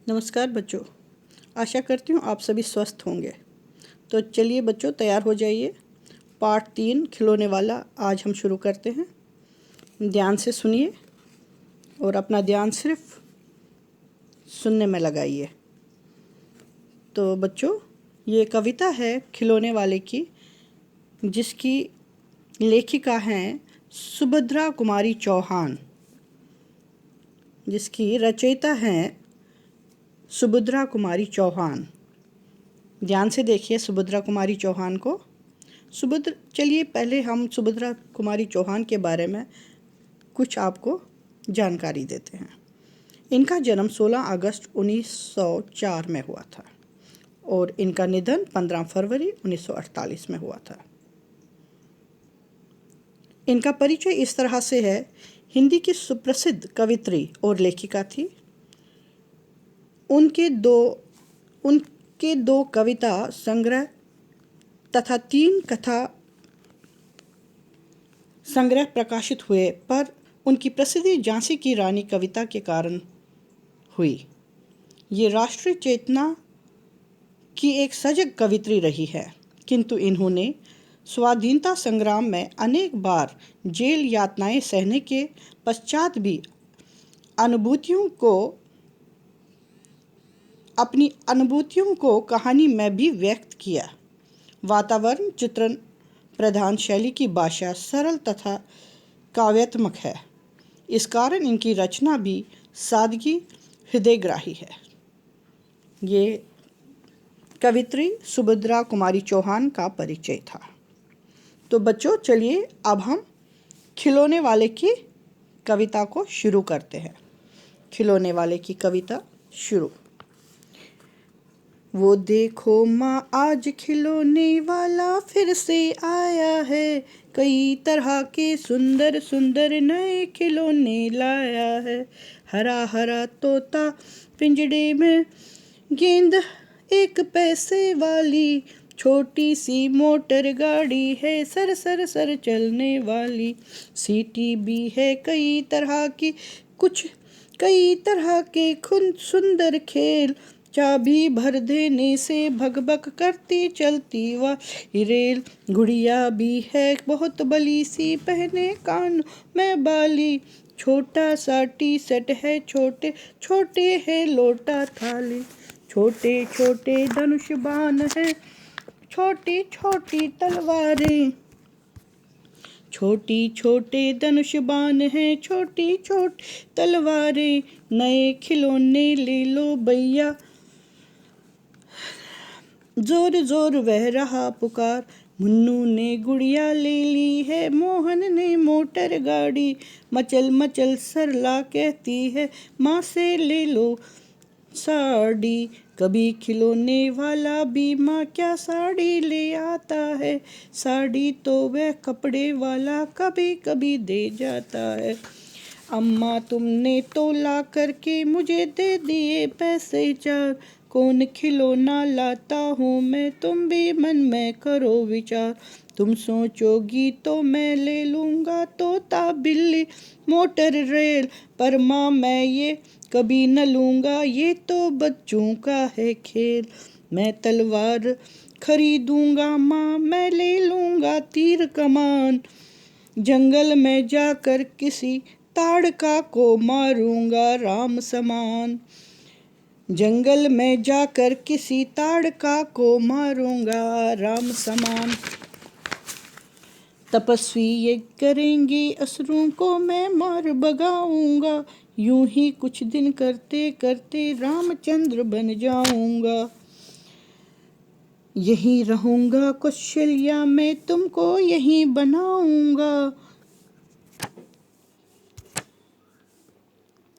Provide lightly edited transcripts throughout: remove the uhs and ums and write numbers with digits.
नमस्कार बच्चों, आशा करती हूँ आप सभी स्वस्थ होंगे। तो चलिए बच्चों, तैयार हो जाइए। पार्ट 3 खिलौने वाला आज हम शुरू करते हैं। ध्यान से सुनिए और अपना ध्यान सिर्फ सुनने में लगाइए। तो बच्चों, ये कविता है खिलौने वाले की, जिसकी लेखिका हैं सुभद्रा कुमारी चौहान, जिसकी रचयिता हैं सुभद्रा कुमारी चौहान। ध्यान से देखिए सुभद्रा कुमारी चौहान को। चलिए पहले हम सुभद्रा कुमारी चौहान के बारे में कुछ आपको जानकारी देते हैं। इनका जन्म 16 अगस्त 1904 में हुआ था और इनका निधन 15 फरवरी 1948 में हुआ था। इनका परिचय इस तरह से है। हिंदी की सुप्रसिद्ध कवित्री और लेखिका थी। उनके दो कविता संग्रह तथा 3 कथा संग्रह प्रकाशित हुए, पर उनकी प्रसिद्धि झांसी की रानी कविता के कारण हुई। ये राष्ट्रीय चेतना की एक सजग कवित्री रही है, किंतु इन्होंने स्वाधीनता संग्राम में अनेक बार जेल यातनाएं सहने के पश्चात भी अपनी अनुभूतियों को कहानी में भी व्यक्त किया। वातावरण चित्रण प्रधान शैली की भाषा सरल तथा काव्यात्मक है। इस कारण इनकी रचना भी सादगी हृदयग्राही है। ये कवित्री सुभद्रा कुमारी चौहान का परिचय था। तो बच्चों, चलिए अब हम खिलौने वाले की कविता को शुरू करते हैं। खिलौने वाले की कविता शुरू। वो देखो माँ, आज खिलौने वाला फिर से आया है। कई तरह के सुंदर सुंदर नए खिलौने लाया है। हरा हरा तोता पिंजड़े में, गेंद 1 पैसे वाली, छोटी सी मोटर गाड़ी है सर सर सर चलने वाली। सीटी भी है कई तरह की, कई तरह के सुंदर खेल। चाबी भर देने से भगभग करती चलती वाली रेल। गुड़िया भी है बहुत बली सी, पहने कानों में बाली। छोटा सा टी शर्ट है, छोटे छोटे है लोटा थाली। छोटे छोटे धनुष बाण है, छोटी छोटी तलवारें। छोटी छोटे धनुष बाण है, छोटी छोटी तलवारें। नए खिलौने ले लो भैया, जोर जोर वह रहा पुकार। मुन्नू ने गुड़िया ले ली है, मोहन ने मोटर गाड़ी। मचल मचल सरला कहती है, माँ से ले लो साड़ी। कभी खिलौने वाला भी माँ क्या साड़ी ले आता है। साड़ी तो वह कपड़े वाला कभी कभी दे जाता है। अम्मा तुमने तो ला करके मुझे दे दिए पैसे 4। कौन खिलौना लाता हूँ मैं, तुम भी मन में करो विचार। तुम सोचोगी तो मैं ले लूँगा तोता बिल्ली मोटर रेल। पर माँ मैं ये कभी न लूँगा, ये तो बच्चों का है खेल। मैं तलवार खरीदूँगा माँ, मैं ले लूँगा तीर कमान। जंगल में जाकर किसी ताड़का को मारूंगा राम समान। जंगल में जाकर किसी ताड़का को मारूंगा राम समान। तपस्वी ये करेंगे असुरों को मैं मार भगाऊंगा। यूं ही कुछ दिन करते करते रामचंद्र बन जाऊंगा। यहीं रहूंगा कौशल्या मैं, तुमको यहीं बनाऊंगा।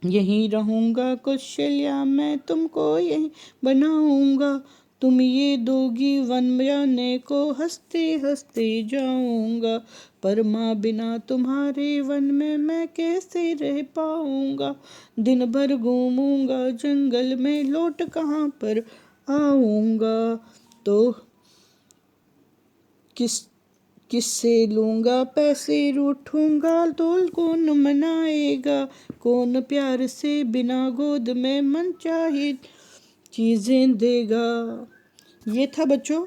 यहीं रहूंगा कौशल्या मैं, तुमको यहीं बनाऊंगा। तुम ये दोगी वन जाने को, हंसते हंसते जाऊंगा। पर माँ बिना तुम्हारे वन में मैं कैसे रह पाऊंगा। दिन भर घूमूंगा जंगल में, लौट कहाँ पर आऊंगा। तो किससे लूँगा पैसे, रूठूंगा तो कौन मनाएगा। कौन प्यार से बिना गोद में मन चाहे चीज़ें देगा। ये था बच्चों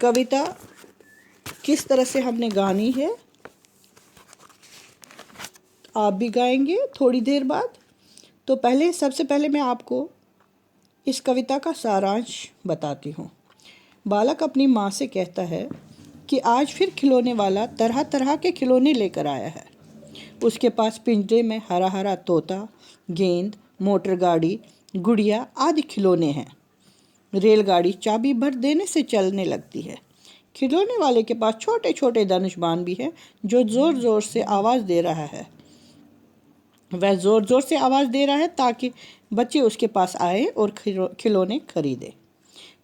कविता किस तरह से हमने गानी है। आप भी गाएंगे थोड़ी देर बाद। तो सबसे पहले मैं आपको इस कविता का सारांश बताती हूँ। बालक अपनी माँ से कहता है कि आज फिर खिलौने वाला तरह तरह के खिलौने लेकर आया है। उसके पास पिंजरे में हरा हरा तोता, गेंद, मोटर गाड़ी, गुड़िया आदि खिलौने हैं। रेलगाड़ी चाबी भर देने से चलने लगती है। खिलौने वाले के पास छोटे छोटे धनुष्बाण भी हैं जो ज़ोर ज़ोर से आवाज़ दे रहा है। वह ज़ोर ज़ोर से आवाज़ दे रहा है ताकि बच्चे उसके पास आए और खिलौने खरीदे।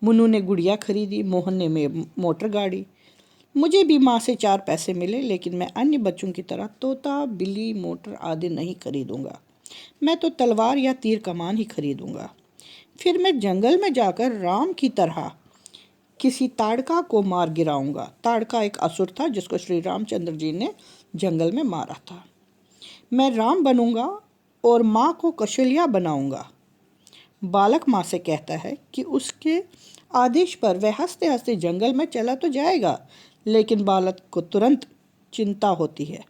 मुन्नू ने गुड़िया खरीदी, मोहन ने मोटर गाड़ी। मुझे भी माँ से 4 पैसे मिले, लेकिन मैं अन्य बच्चों की तरह तोता, बिल्ली, मोटर आदि नहीं खरीदूंगा। मैं तो तलवार या तीर कमान ही खरीदूंगा। फिर मैं जंगल में जाकर राम की तरह किसी ताड़का को मार गिराऊंगा। ताड़का एक असुर था जिसको श्री रामचंद्र जी ने जंगल में मारा था। मैं राम बनूंगा और माँ को कौशल्या बनाऊंगा। बालक माँ से कहता है कि उसके आदेश पर वह हंसते हंसते जंगल में चला तो जाएगा, लेकिन बालक को तुरंत चिंता होती है।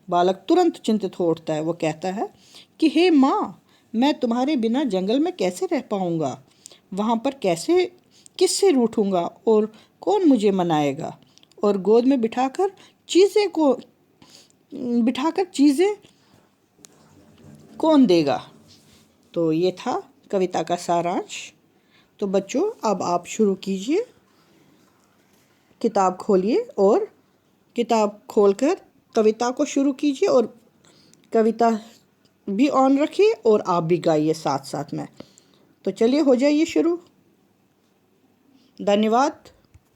बालक तुरंत चिंतित हो उठता है। वो कहता है कि हे माँ, मैं तुम्हारे बिना जंगल में कैसे रह पाऊंगा? वहाँ पर किससे रूठूंगा और कौन मुझे मनाएगा? और गोद में बिठाकर चीज़ें कौन देगा? तो ये था कविता का सारांश। तो बच्चों अब आप शुरू कीजिए, किताब खोलिए और किताब खोलकर कविता को शुरू कीजिए और कविता भी ऑन रखिए और आप भी गाइए साथ साथ में। तो चलिए हो जाइए शुरू। धन्यवाद।